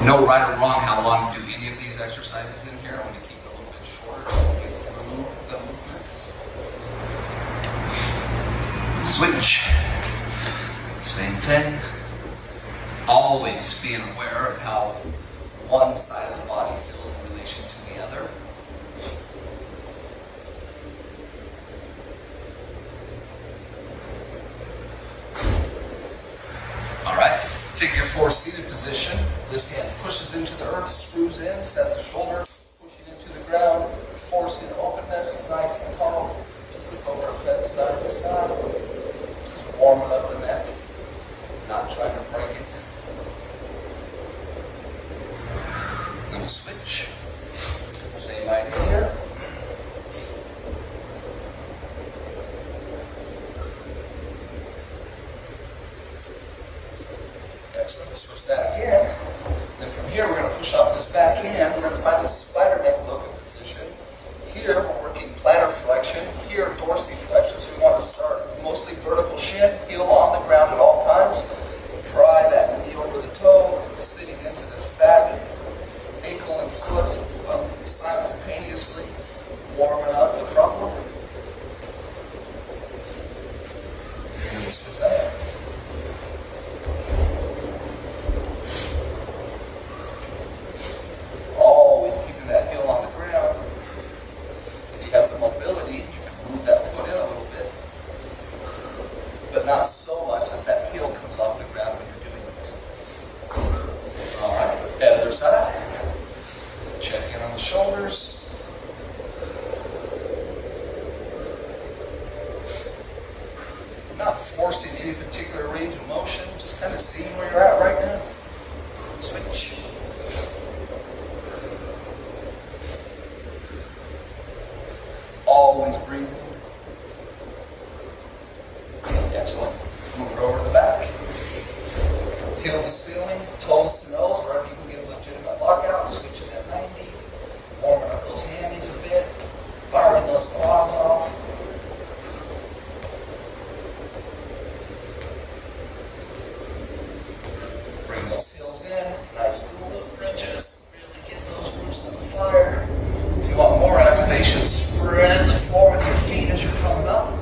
No right or wrong how long to do any of these exercises in here. I'm going to keep it a little bit shorter just to get through the movements. Switch. Same thing. Always being aware of how one side of the body feels in relation to the other. All right, figure four seated position. This hand pushes into the earth, screws in, step the shoulder, pushing into the ground, forcing openness, nice and tall. Just look over head side to side. Just warming up the neck, not trying to break it. Then we'll switch. Same idea here. Excellent. We'll switch that again. Then from here, we're going to push off this back hand. We're going to find the spider neck local position. Here, we're working plantar flexion. Here, dorsiflexion. So we want to start mostly vertical shin, heel on the ground at all times. Pry that knee over the toe, sitting into this back, ankle and foot simultaneously, warming up the front one. And then we'll switch that. Always keeping that heel on the ground. If you have the mobility, you can move that foot in a little bit, but not so much that that heel comes off the ground when you're doing this. All right, other side. Check in on the shoulders. Not forcing any particular range of motion, just kind of seeing where you're at right now. Switch. Always breathing. Excellent. Move it over to the back. Heel to ceiling, toes to nose, wherever you can get a legitimate lockout. Switching at 90. Warming up those hammies a bit. Firing those quads off. Bring those heels in. Nice little loop bridges. Really get those glutes on fire. If you want more activation, spread the floor with your feet as you're coming up.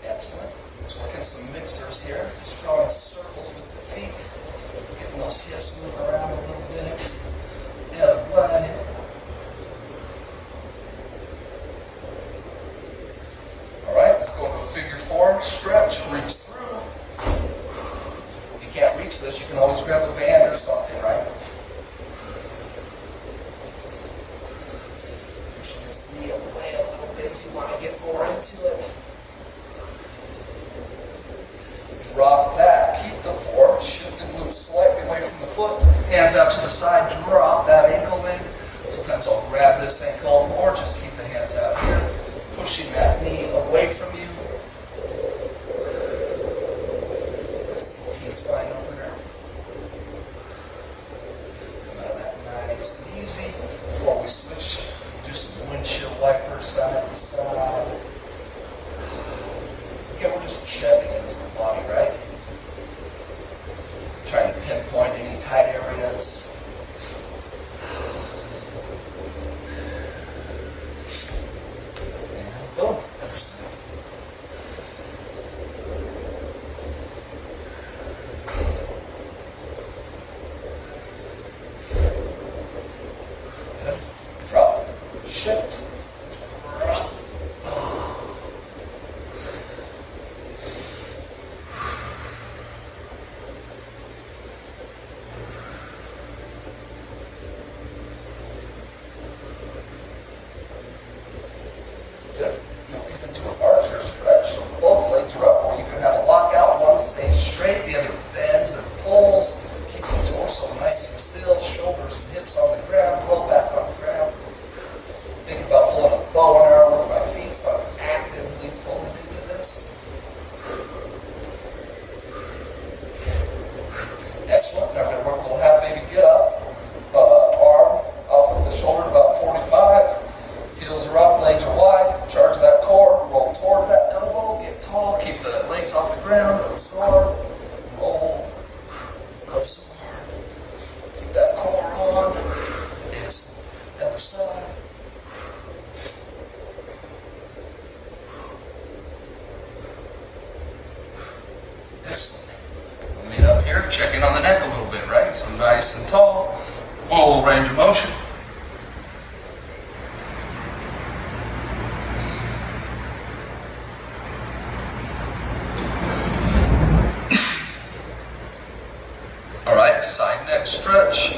Excellent. Let's work on some mixers here. Just drawing circles with the feet. Getting those hips moving around a little bit. Other way. Alright, let's go into a figure four. Stretch, reach through. If you can't reach this, you can always grab a band or something, right? Pushing this knee away a little bit if you want to get more into it. Drop that, keep the four, shift and move slightly away from the foot, hands out to the side, drop that ankle in. Sometimes I'll grab this ankle or just keep the hands out here, pushing that knee away from you. That's the T-spine opener. Come out of that nice and easy. Before we switch, do some windshield wiper side to side. Okay, we're just checking in with the body, right? Trying to pinpoint any tight areas. And boom, other side. Good. Drop, shift, drop. Good. Now get into an arch or stretch. So both legs are up, or you can have a lockout. One stays straight, the other bends and pulls. Keep the torso nice and still. Shoulders and hips on the ground, low back on the ground. Think about pulling a bow and arrow with my feet, so I'm actively pulling into this. Excellent. Now we're going to work a little half baby get up. Arm off of the shoulder to about 45. Heels are up, legs are wide. Charge that core, roll toward that elbow, get tall, keep the legs off the ground, absorb. Excellent. We'll meet up here, check in on the neck a little bit, right? So nice and tall, full range of motion. All right, side neck stretch.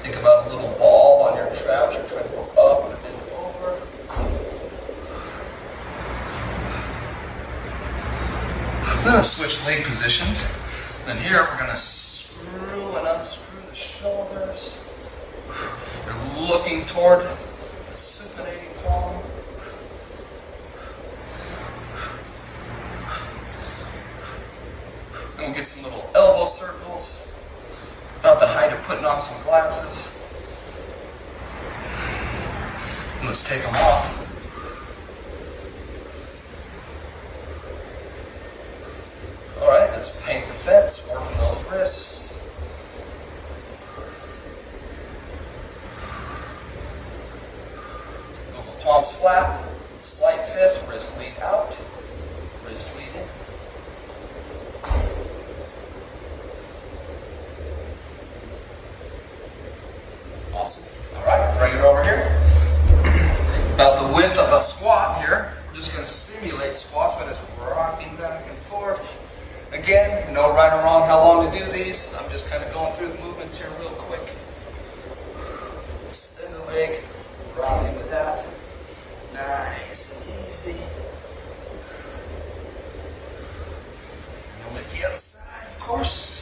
Think about a little ball on your traps. You're trying to go up and then over. Then switch leg positions. Then here we're going to screw and unscrew the shoulders. You're looking toward the supinating palm. We'll get some little elbow circles, about the height of putting on some glasses. And let's take them off. All right, let's paint the fence, working those wrists. Little palms flat, slight fist, wrist lead out, wrist lead in. Awesome. All right, bring it over here. About the width of a squat here. We're just going to simulate squats, but it's rocking back and forth. Again, no right or wrong how long to do these. I'm just kind of going through the movements here real quick. Extend the leg, rocking with that. Nice and easy. And then with the other side, of course.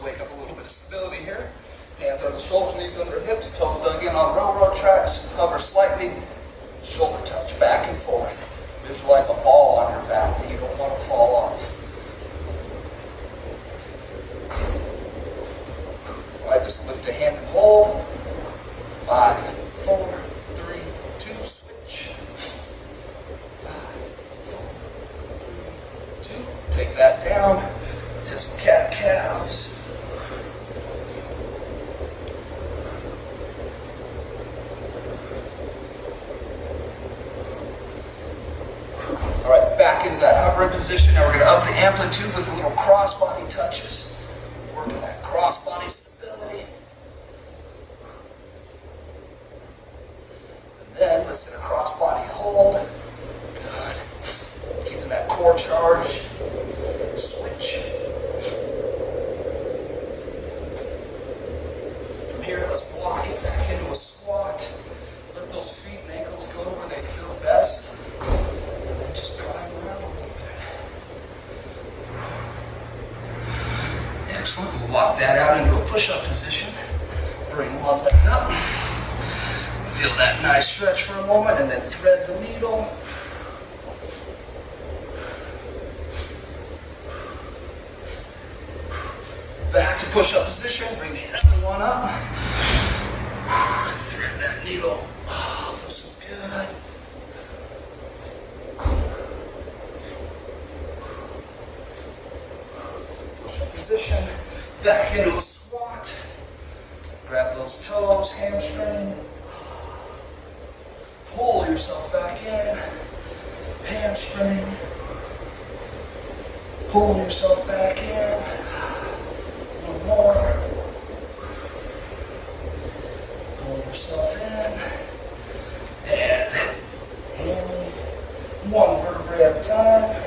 Wake up a little bit of stability here. Hands on the shoulders, knees under the hips, toes dug in on railroad tracks. Hover slightly, shoulder touch back and forth. Visualize a ball on your back that you don't want to fall off. All right, just lift a hand and hold. 5, 4, 3, 2, switch. 5, 4, 3, 2. Take that down. Just cat-cows. All right, back into that hovering position. Now we're going to up the amplitude with little cross-body touches. Working that cross-body stability. And then let's get a cross-body hold. Good. Keeping that core charge. Switch. From here, let's walk it back into a squat. Let those feet and ankles go to where they feel best. Just climb around a little bit. Excellent. We'll lock that out into a push-up position. Bring one leg up. Feel that nice stretch for a moment and then thread the needle. Back to push-up position. Bring the other one up. Thread that needle. Oh, feels so good. Position, back into a squat. Grab those toes, hamstring. Pull yourself back in. Hamstring. Pull yourself back in. One more. Pull yourself in. And hammy. One vertebrae at a time.